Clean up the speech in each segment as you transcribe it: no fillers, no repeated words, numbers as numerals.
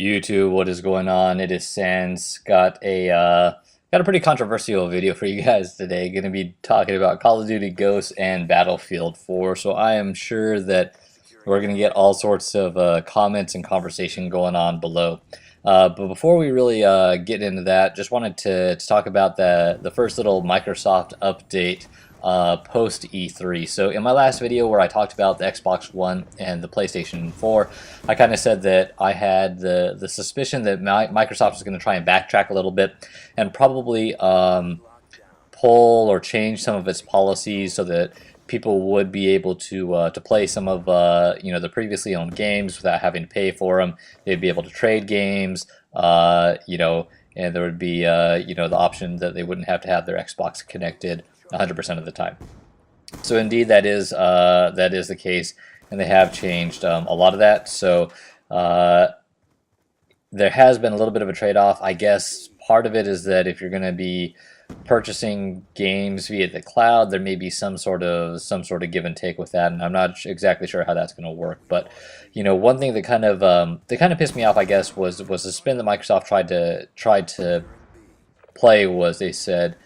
YouTube, what is going on? It is Sans. Got a pretty controversial video for you guys today. Going to be talking about Call of Duty Ghosts and Battlefield 4. So I am sure that we're going to get all sorts of comments and conversation going on below. But before we really get into that, just wanted to talk about the first little Microsoft update post E3. So in my last video where I talked about the Xbox One and the PlayStation 4, I kind of said that I had the suspicion that Microsoft was going to try and backtrack a little bit and probably pull or change some of its policies so that people would be able to play some of the previously owned games without having to pay for them. They'd be able to trade games, and there would be the option that they wouldn't have to have their Xbox connected 100% of the time. So indeed, that is the case, and they have changed a lot of that. So there has been a little bit of a trade-off. I guess part of it is that if you're going to be purchasing games via the cloud, there may be some sort of give and take with that, and I'm not exactly sure how that's going to work. But one thing that kind of pissed me off, I guess, was the spin that Microsoft tried to play. Was they said,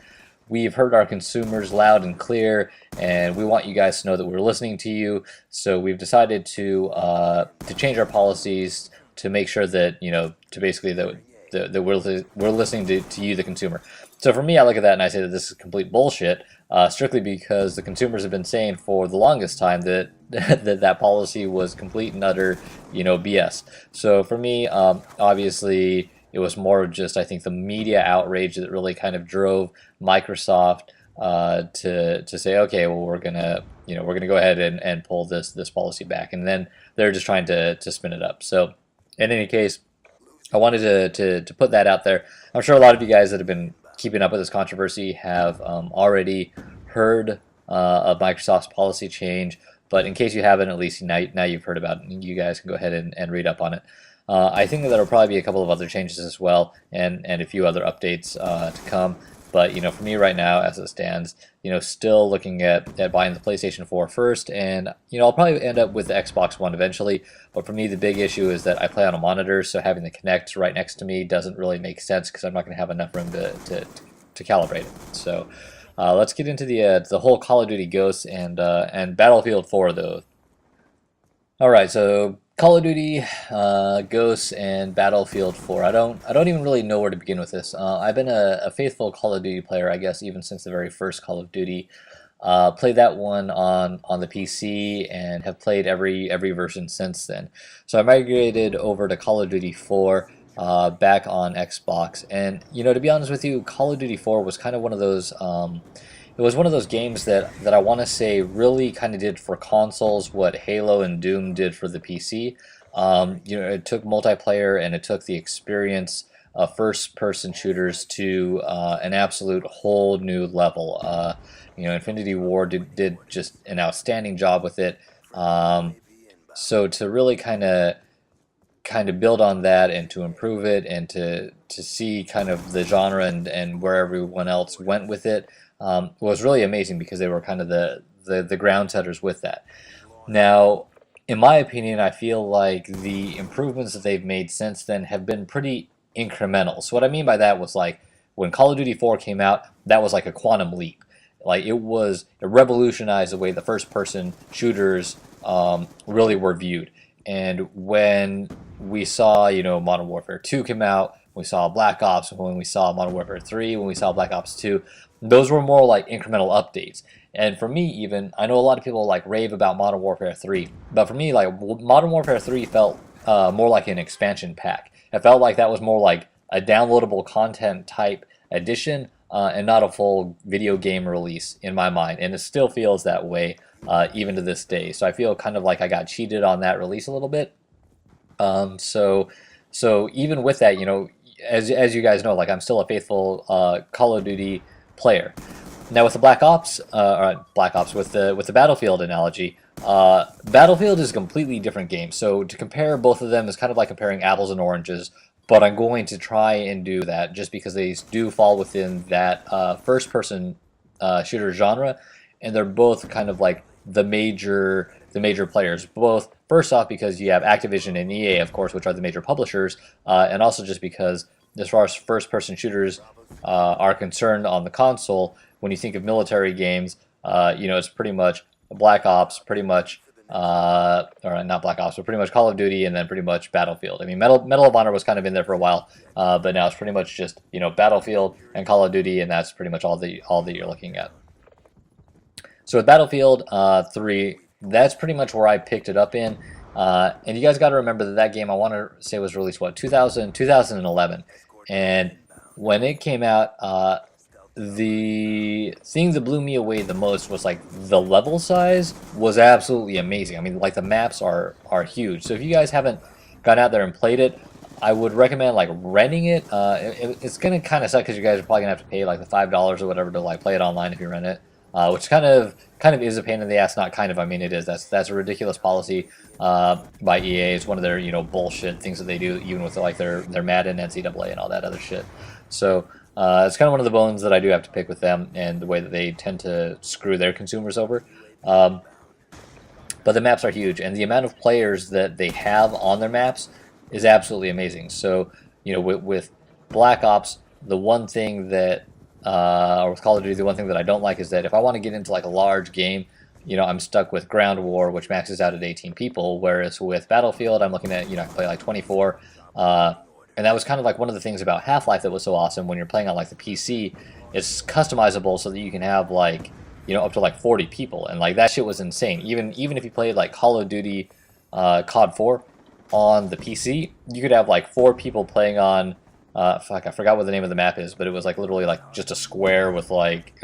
we've heard our consumers loud and clear, and we want you guys to know that we're listening to you. So we've decided to change our policies to make sure that to basically that we're listening to you, the consumer. So for me, I look at that and I say that this is complete bullshit, strictly because the consumers have been saying for the longest time that that policy was complete and utter BS. So for me, obviously, it was more of just, I think, the media outrage that really kind of drove Microsoft to say, okay, well, we're gonna go ahead and pull this policy back, and then they're just trying to spin it up. So in any case, I wanted to put that out there. I'm sure a lot of you guys that have been keeping up with this controversy have already heard of Microsoft's policy change, but in case you haven't, at least now you've heard about it, you guys can go ahead and read up on it. I think that there will probably be a couple of other changes as well, and a few other updates to come. But for me right now, as it stands, still looking at buying the PlayStation 4 first, and I'll probably end up with the Xbox One eventually. But for me, the big issue is that I play on a monitor, so having the Kinect right next to me doesn't really make sense because I'm not going to have enough room to calibrate it. So let's get into the whole Call of Duty Ghosts and Battlefield 4 though. All right, so Call of Duty Ghosts and Battlefield 4. I don't even really know where to begin with this. I've been a faithful Call of Duty player, I guess, even since the very first Call of Duty. Played that one on the PC and have played every version since then. So I migrated over to Call of Duty 4 back on Xbox, and to be honest with you, Call of Duty 4 was kind of one of those. It was one of those games that I want to say really kind of did for consoles what Halo and Doom did for the PC. It took multiplayer and it took the experience of first-person shooters to an absolute whole new level. Infinity Ward did just an outstanding job with it. So to really kind of build on that and to improve it and to see kind of the genre and where everyone else went with it. Was really amazing because they were kind of the ground setters with that. Now, in my opinion, I feel like the improvements that they've made since then have been pretty incremental. So what I mean by that was, like, when Call of Duty 4 came out, that was like a quantum leap. Like, it revolutionized the way the first-person shooters really were viewed. And when we saw, Modern Warfare 2 come out, we saw Black Ops, when we saw Modern Warfare 3, when we saw Black Ops 2, those were more like incremental updates. And for me, even, I know a lot of people like rave about Modern Warfare 3, but for me, like, Modern Warfare 3 felt more like an expansion pack. It felt like that was more like a downloadable content type edition and not a full video game release in my mind. And it still feels that way even to this day. So I feel kind of like I got cheated on that release a little bit. So even with that, as you guys know, like, I'm still a faithful Call of Duty player. Now with the Black Ops with the Battlefield analogy, Battlefield is a completely different game. So to compare both of them is kind of like comparing apples and oranges. But I'm going to try and do that just because they do fall within that first-person shooter genre, and they're both kind of like the major players. Both first off because you have Activision and EA, of course, which are the major publishers, and also just because as far as first-person shooters are concerned on the console, when you think of military games, it's pretty much Black Ops, pretty much, or not Black Ops, but pretty much Call of Duty, and then pretty much Battlefield. I mean, Medal of Honor was kind of in there for a while, but now it's pretty much just Battlefield and Call of Duty, and that's pretty much all that you're looking at. So with Battlefield 3, that's pretty much where I picked it up in. And you guys got to remember that game, I want to say, was released, 2011. And when it came out, the thing that blew me away the most was like the level size was absolutely amazing. I mean, like the maps are huge. So if you guys haven't gone out there and played it, I would recommend like renting it. It's gonna kind of suck because you guys are probably gonna have to pay like the $5 or whatever to like play it online if you rent it. Which kind of is a pain in the ass. Not kind of, I mean it is. That's a ridiculous policy by EA. It's one of their bullshit things that they do, even with like their Madden, NCAA, and all that other shit. So it's kind of one of the bones that I do have to pick with them, and the way that they tend to screw their consumers over. But the maps are huge, and the amount of players that they have on their maps is absolutely amazing. So with Black Ops, the one thing that or with Call of Duty, the one thing that I don't like is that if I want to get into like a large game, I'm stuck with Ground War, which maxes out at 18 people, whereas with Battlefield, I'm looking at, I can play like 24, and that was kind of like one of the things about Half-Life that was so awesome when you're playing on like the PC. It's customizable so that you can have like, up to like 40 people, and like that shit was insane. Even if you played like Call of Duty COD 4 on the PC, you could have like 4 people playing on fuck, I forgot what the name of the map is, but it was like literally like just a square with like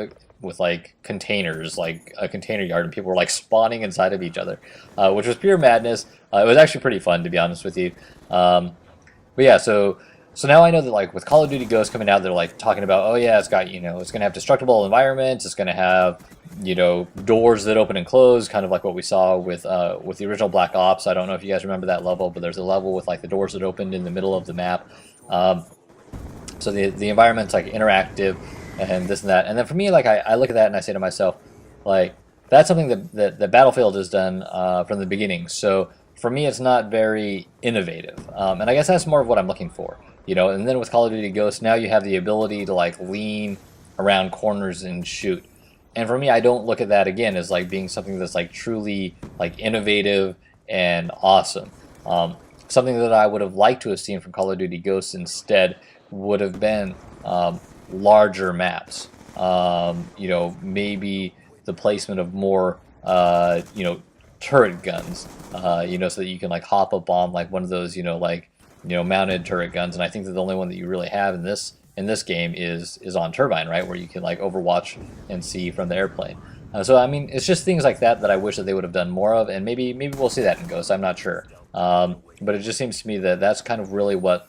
containers, like a container yard, and people were like spawning inside of each other, which was pure madness. It was actually pretty fun, to be honest with you. But yeah, so now I know that like with Call of Duty Ghosts coming out, they're like talking about, oh yeah, it's got it's gonna have destructible environments, it's gonna have doors that open and close, kind of like what we saw with the original Black Ops. I don't know if you guys remember that level, but there's a level with like the doors that opened in the middle of the map. So the environment's like interactive and this and that. And then for me, like I look at that and I say to myself, like that's something that Battlefield has done from the beginning. So for me, it's not very innovative. And I guess that's more of what I'm looking for. And then with Call of Duty Ghosts, now you have the ability to like lean around corners and shoot. And for me, I don't look at that again as like being something that's like truly like innovative and awesome. Something that I would have liked to have seen from Call of Duty Ghosts instead would have been larger maps. Maybe the placement of more, turret guns, so that you can like hop up on like one of those, mounted turret guns. And I think that the only one that you really have in this game is on Turbine, right, where you can like overwatch and see from the airplane. So I mean, it's just things like that I wish that they would have done more of, and maybe we'll see that in Ghosts. I'm not sure, but it just seems to me that that's kind of really what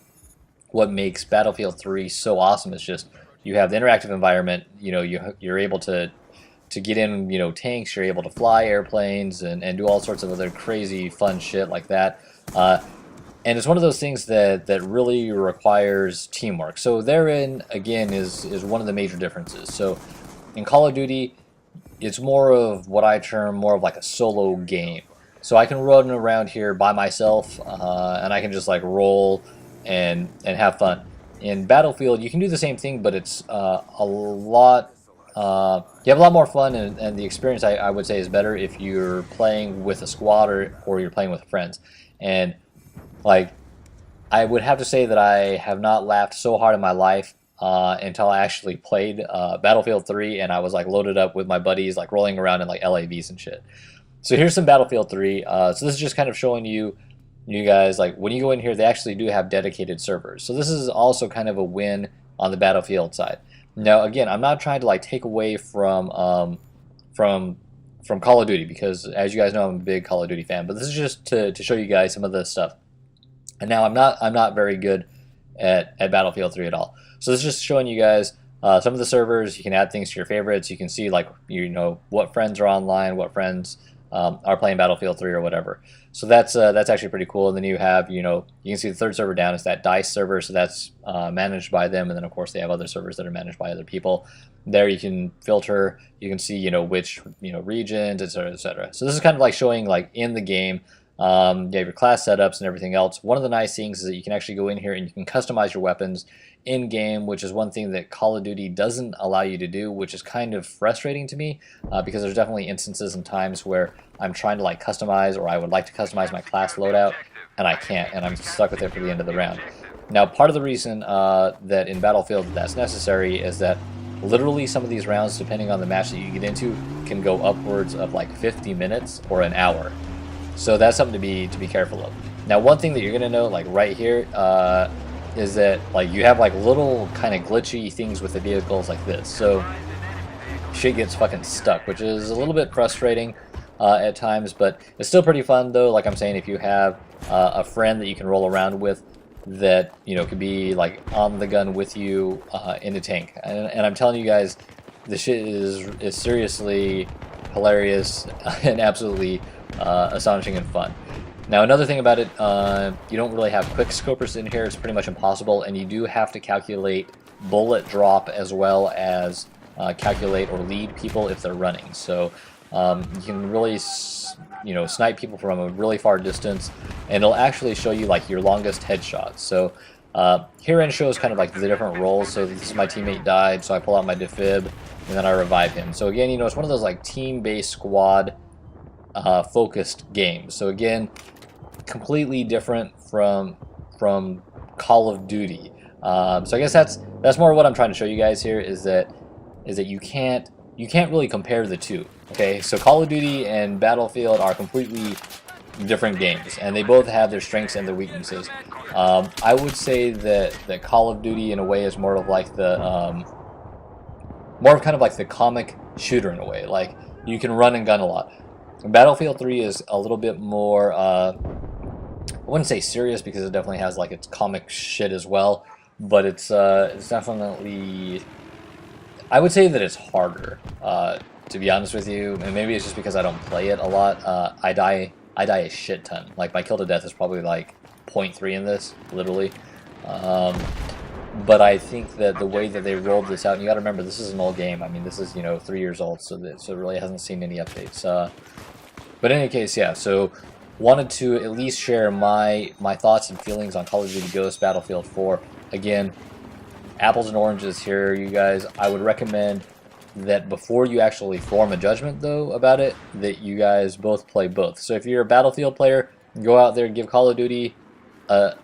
makes Battlefield 3 so awesome. Is just you have the interactive environment. You're able to get in, tanks. You're able to fly airplanes and do all sorts of other crazy fun shit like that. And it's one of those things that really requires teamwork. So therein, again, is one of the major differences. So in Call of Duty, it's more of what I term more of like a solo game. So I can run around here by myself, and I can just like roll and have fun. In Battlefield, you can do the same thing, but it's a lot. You have a lot more fun, and the experience I would say is better if you're playing with a squad or you're playing with friends. And like, I would have to say that I have not laughed so hard in my life until I actually played Battlefield 3, and I was like loaded up with my buddies, like rolling around in like LAVs and shit. So here's some Battlefield 3. So this is just kind of showing you guys, like when you go in here, they actually do have dedicated servers. So this is also kind of a win on the Battlefield side. Now again, I'm not trying to like take away from Call of Duty, because as you guys know, I'm a big Call of Duty fan. But this is just to show you guys some of the stuff. And now I'm not very good at Battlefield 3 at all. So this is just showing you guys some of the servers. You can add things to your favorites. You can see like what friends are online, what friends are playing Battlefield 3 or whatever. So that's actually pretty cool. And then you have, you can see the third server down is that DICE server, so that's managed by them. And then of course they have other servers that are managed by other people. There you can filter, you can see, which, regions, etc., etc. So this is kind of like showing like in the game. You have your class setups and everything else. One of the nice things is that you can actually go in here and you can customize your weapons in game, which is one thing that Call of Duty doesn't allow you to do, which is kind of frustrating to me, because there's definitely instances and times where I'm trying to like customize, or I would like to customize my class loadout, and I can't, and I'm stuck with it for the end of the round. Now, part of the reason that in Battlefield that's necessary is that literally some of these rounds, depending on the match that you get into, can go upwards of like 50 minutes or an hour. So that's something to be careful of. Now, one thing that you're gonna know, like right here, is that like you have like little kind of glitchy things with the vehicles like this. So shit gets fucking stuck, which is a little bit frustrating at times, but it's still pretty fun though. Like I'm saying, if you have a friend that you can roll around with that could be like on the gun with you in the tank, and I'm telling you guys, the shit is seriously hilarious and absolutely astonishing and fun. Now, another thing about it, you don't really have quick scopers in here. It's pretty much impossible, and you do have to calculate bullet drop as well as calculate or lead people if they're running. So you can really snipe people from a really far distance, and it'll actually show you like your longest headshots. So herein shows kind of like the different roles. So this is my teammate died, so I pull out my defib and then I revive him. So again, it's one of those like team-based squad focused games. So again, completely different from Call of Duty. So I guess that's more what I'm trying to show you guys here, is that you can't really compare the two. Okay, so Call of Duty and Battlefield are completely different games, and they both have their strengths and their weaknesses. I would say that Call of Duty in a way is more of like the more of kind of like the comic shooter in a way. Like you can run and gun a lot. Battlefield 3 is a little bit more, I wouldn't say serious, because it definitely has like its comic shit as well, but it's definitely, I would say that it's harder, to be honest with you, and maybe it's just because I don't play it a lot. I die a shit ton. Like my kill to death is probably like 0.3 in this, literally. But I think that the way that they rolled this out, and you got to remember, this is an old game. I mean, this is 3 years old, so it really hasn't seen any updates. But in any case, yeah. So wanted to at least share my thoughts and feelings on Call of Duty Ghosts Battlefield 4. Again, apples and oranges here, you guys. I would recommend that before you actually form a judgment, though, about it, that you guys both play both. So if you're a Battlefield player, go out there and give Call of Duty a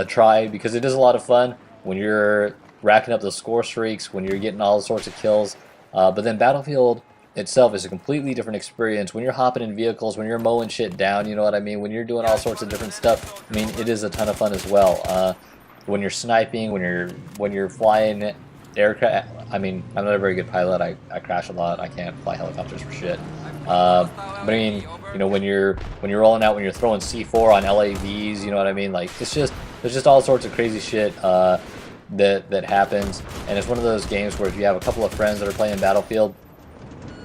try, because it is a lot of fun when you're racking up those score streaks, when you're getting all sorts of kills. But then Battlefield itself is a completely different experience. When you're hopping in vehicles, when you're mowing shit down, you know what I mean? When you're doing all sorts of different stuff, I mean, it is a ton of fun as well. When you're sniping, when you're flying aircraft, I mean, I'm not a very good pilot. I crash a lot. I can't fly helicopters for shit. But I mean, when you're rolling out, when you're throwing C4 on LAVs, you know what I mean? Like, there's just all sorts of crazy shit that happens, and it's one of those games where if you have a couple of friends that are playing Battlefield,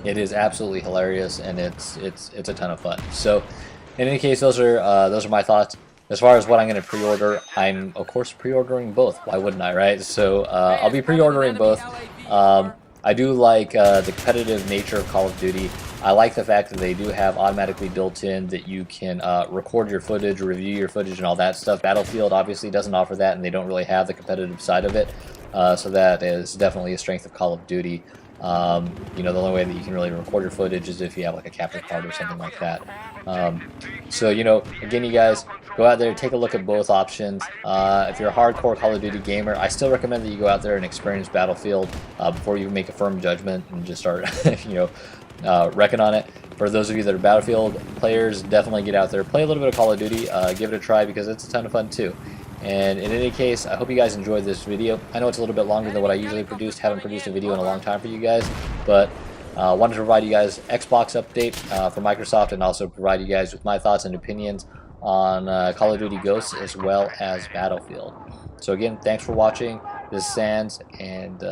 it is absolutely hilarious, and it's a ton of fun. So, in any case, those are my thoughts. As far as what I'm going to pre-order, I'm of course pre-ordering both. Why wouldn't I, right? So I'll be pre-ordering both. I do like the competitive nature of Call of Duty. I like the fact that they do have automatically built in that you can record your footage, review your footage, and all that stuff. Battlefield obviously doesn't offer that, and they don't really have the competitive side of it. So that is definitely a strength of Call of Duty. The only way that you can really record your footage is if you have like a capture card or something like that. So again, you guys, go out there, take a look at both options. If you're a hardcore Call of Duty gamer, I still recommend that you go out there and experience Battlefield before you make a firm judgment and just start, wrecking on it. For those of you that are Battlefield players, definitely get out there, play a little bit of Call of Duty, give it a try, because it's a ton of fun too. And in any case, I hope you guys enjoyed this video. I know it's a little bit longer than what I usually produce. Haven't produced a video in a long time for you guys, but wanted to provide you guys Xbox update for Microsoft, and also provide you guys with my thoughts and opinions on Call of Duty Ghosts as well as Battlefield. So again, thanks for watching. This is Sans, and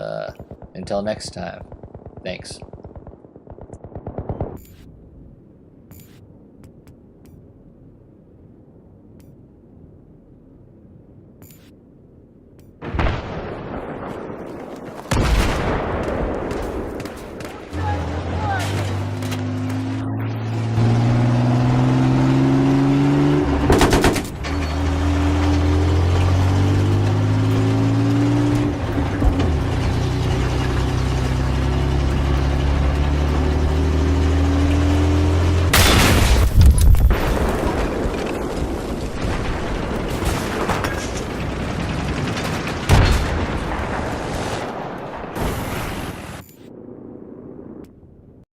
until next time, thanks.